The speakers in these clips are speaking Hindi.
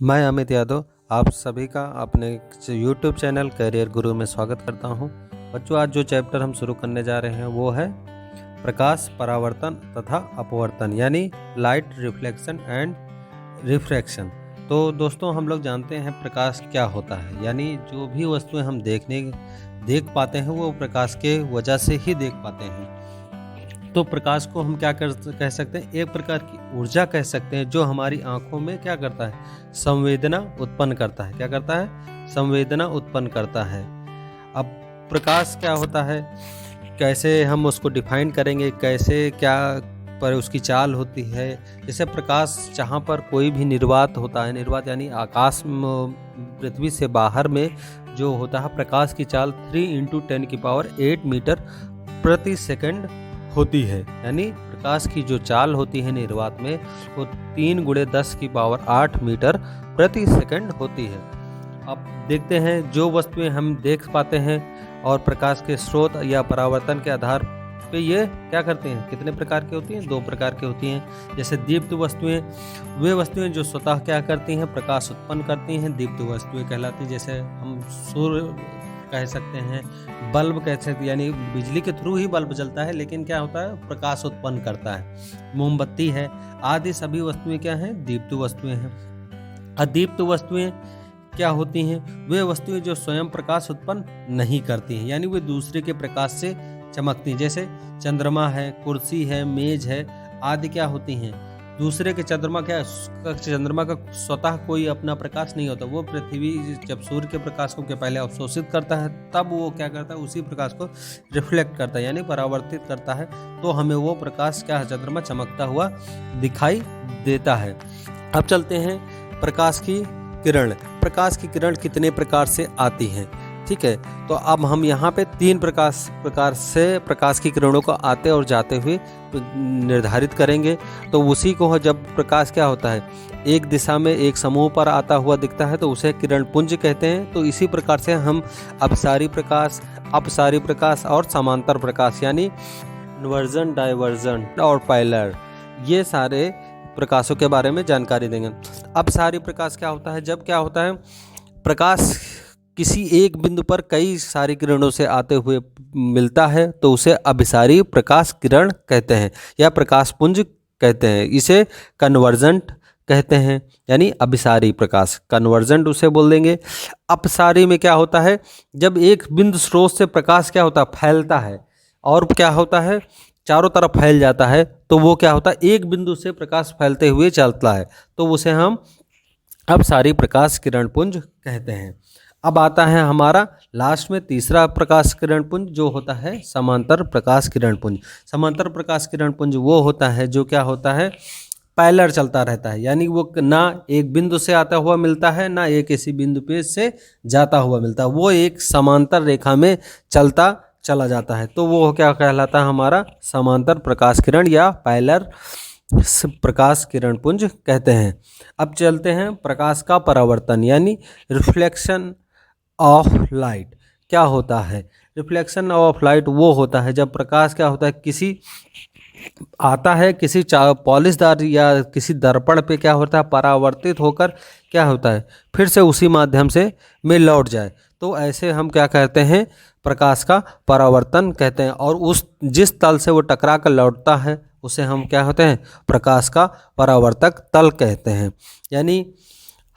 मैं अमित यादव आप सभी का अपने YouTube चैनल करियर गुरु में स्वागत करता हूं। बच्चों, आज जो चैप्टर हम शुरू करने जा रहे हैं वो है प्रकाश परावर्तन तथा अपवर्तन, यानी लाइट रिफ्लेक्शन एंड रिफ्रैक्शन। तो दोस्तों, हम लोग जानते हैं प्रकाश क्या होता है, यानी जो भी वस्तुएं हम देख पाते हैं वो प्रकाश के वजह से ही देख पाते हैं। तो प्रकाश को हम क्या कह सकते हैं, एक प्रकार की ऊर्जा कह सकते हैं जो हमारी आंखों में क्या करता है, संवेदना उत्पन्न करता है। क्या करता है? संवेदना उत्पन्न करता है। अब प्रकाश क्या होता है, कैसे हम उसको डिफाइन करेंगे, कैसे क्या पर उसकी चाल होती है। जैसे प्रकाश जहाँ पर कोई भी निर्वात होता है, निर्वात यानी आकाश पृथ्वी से बाहर में जो होता है, प्रकाश की चाल 3 × 10⁸ मीटर प्रति सेकंड होती है। यानी प्रकाश की जो चाल होती है निर्वात में वो 3 × 10⁸ मीटर प्रति सेकंड होती है। अब देखते हैं जो वस्तुएं हम देख पाते हैं और प्रकाश के स्रोत या परावर्तन के आधार पे ये क्या करते हैं, कितने प्रकार की होती हैं? 2 प्रकार की होती हैं। जैसे दीप्त वस्तुएं, वे वस्तुएं जो स्वतः क्या करती हैं, प्रकाश उत्पन्न करती हैं, दीप्त वस्तुएं कहलाती हैं। जैसे हम सूर्य कह सकते हैं, बल्ब कह सकते हैं, यानी बिजली के थ्रू ही बल्ब जलता है लेकिन क्या होता है, प्रकाश उत्पन्न करता है। मोमबत्ती है, आदि सभी वस्तुएं क्या हैं, दीप्त वस्तुएं हैं। अदीप्त वस्तुएं क्या होती हैं? वे वस्तुएं जो स्वयं प्रकाश उत्पन्न नहीं करती हैं, यानी वे दूसरे के प्रकाश से चमकती हैं। जैसे चंद्रमा है, कुर्सी है, मेज है, आदि क्या होती हैं, दूसरे के चंद्रमा का स्वतः कोई अपना प्रकाश नहीं होता। वो पृथ्वी जब सूर्य के प्रकाश को पहले अवशोषित करता है तब वो क्या करता है, उसी प्रकाश को रिफ्लेक्ट करता है, यानी परावर्तित करता है। तो हमें वो प्रकाश क्या है, चंद्रमा चमकता हुआ दिखाई देता है। अब चलते हैं प्रकाश की किरण। प्रकाश की किरण कितने प्रकार से आती हैं, ठीक है। तो अब हम यहाँ पे 3 प्रकार से प्रकाश की किरणों को आते और जाते हुए निर्धारित करेंगे। तो उसी को जब प्रकाश क्या होता है, एक दिशा में एक समूह पर आता हुआ दिखता है तो उसे किरण पुंज कहते हैं। तो इसी प्रकार से हम अपसारी प्रकाश, अपसारी प्रकाश और समांतर प्रकाश, यानी इन्वर्जन, डाइवर्जन और पैरेलल, ये सारे प्रकाशों के बारे में जानकारी देंगे। अपसारी प्रकाश क्या होता है, जब क्या होता है, प्रकाश किसी एक बिंदु पर कई सारी किरणों से आते हुए मिलता है तो उसे अभिसारी प्रकाश किरण कहते हैं या प्रकाश पुंज कहते हैं। इसे कन्वर्जेंट कहते हैं, यानी अभिसारी प्रकाश, कन्वर्जेंट उसे बोल देंगे। अपसारी में क्या होता है, जब एक बिंदु स्रोत से प्रकाश क्या होता है, फैलता है और क्या होता है, चारों तरफ फैल जाता है, तो वो क्या होता है, एक बिंदु से प्रकाश फैलते हुए चलता है, तो उसे हम अपसारी प्रकाश किरण पुंज कहते हैं। अब आता है हमारा लास्ट में तीसरा प्रकाश किरण पुंज, जो होता है समांतर प्रकाश किरण पुंज। समांतर प्रकाश किरण पुंज वो होता है जो क्या होता है, पैरेलल चलता रहता है, यानी वो ना एक बिंदु से आता हुआ मिलता है ना एक किसी बिंदु पे से जाता हुआ मिलता है, वो एक समांतर रेखा में चलता चला जाता है। तो वो क्या कहलाता है, हमारा समांतर प्रकाश किरण या पैरेलल प्रकाश किरण पुंज कहते हैं। अब चलते हैं प्रकाश का परावर्तन, यानी रिफ्लेक्शन ऑफ लाइट। क्या होता है रिफ्लेक्शन ऑफ लाइट? वो होता है जब प्रकाश क्या होता है, किसी आता है किसी पॉलिशदार या किसी दर्पण पे क्या होता है, परावर्तित होकर क्या होता है, फिर से उसी माध्यम से में लौट जाए, तो ऐसे हम क्या कहते हैं, प्रकाश का परावर्तन कहते हैं। और उस जिस तल से वो टकरा कर लौटता है उसे हम क्या होते हैं, प्रकाश का परावर्तक तल कहते हैं। यानी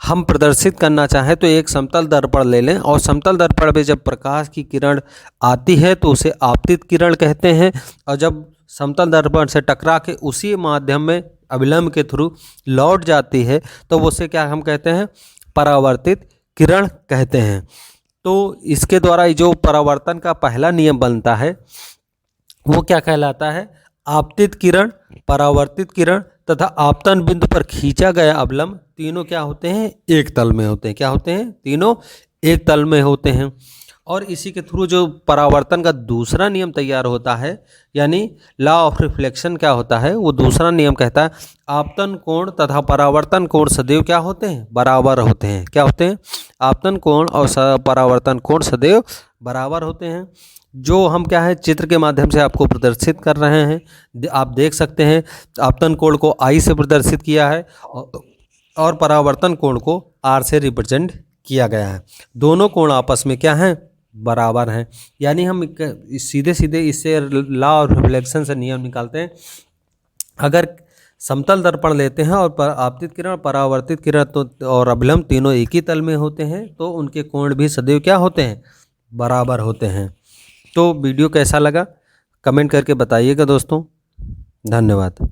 हम प्रदर्शित करना चाहें तो एक समतल दर्पण ले लें और समतल दर्पण में जब प्रकाश की किरण आती है तो उसे आपतित किरण कहते हैं, और जब समतल दर्पण से टकरा के उसी माध्यम में अभिलंब के थ्रू लौट जाती है तो उसे क्या हम कहते हैं, परावर्तित किरण कहते हैं। तो इसके द्वारा जो परावर्तन का पहला नियम बनता है वो क्या कहलाता है, आपतित किरण, परावर्तित किरण तथा आपतन बिंदु पर खींचा गया अवलंब, तीनों क्या होते हैं, एक तल में होते हैं। क्या होते हैं, तीनों एक तल में होते हैं। और इसी के थ्रू जो परावर्तन का दूसरा नियम तैयार होता है, यानी लॉ ऑफ रिफ्लेक्शन क्या होता है, वो दूसरा नियम कहता है आपतन कोण तथा परावर्तन कोण सदैव क्या होते हैं, बराबर होते हैं। क्या होते हैं, आपतन कोण और परावर्तन कोण सदैव बराबर होते हैं। जो हम क्या है चित्र के माध्यम से आपको प्रदर्शित कर रहे हैं, आप देख सकते हैं आपतन कोण को आई से प्रदर्शित किया है और परावर्तन कोण को R से रिप्रेजेंट किया गया है। दोनों कोण आपस में क्या हैं, बराबर हैं। यानी हम सीधे सीधे इससे लॉ ऑफ रिफ्लेक्शन से नियम निकालते हैं। अगर समतल दर्पण लेते हैं और आपतित किरण, परावर्तित किरण तो और अभिलंब तीनों एक ही तल में होते हैं तो उनके कोण भी सदैव क्या होते हैं, बराबर होते हैं। तो वीडियो कैसा लगा कमेंट करके बताइएगा दोस्तों। धन्यवाद।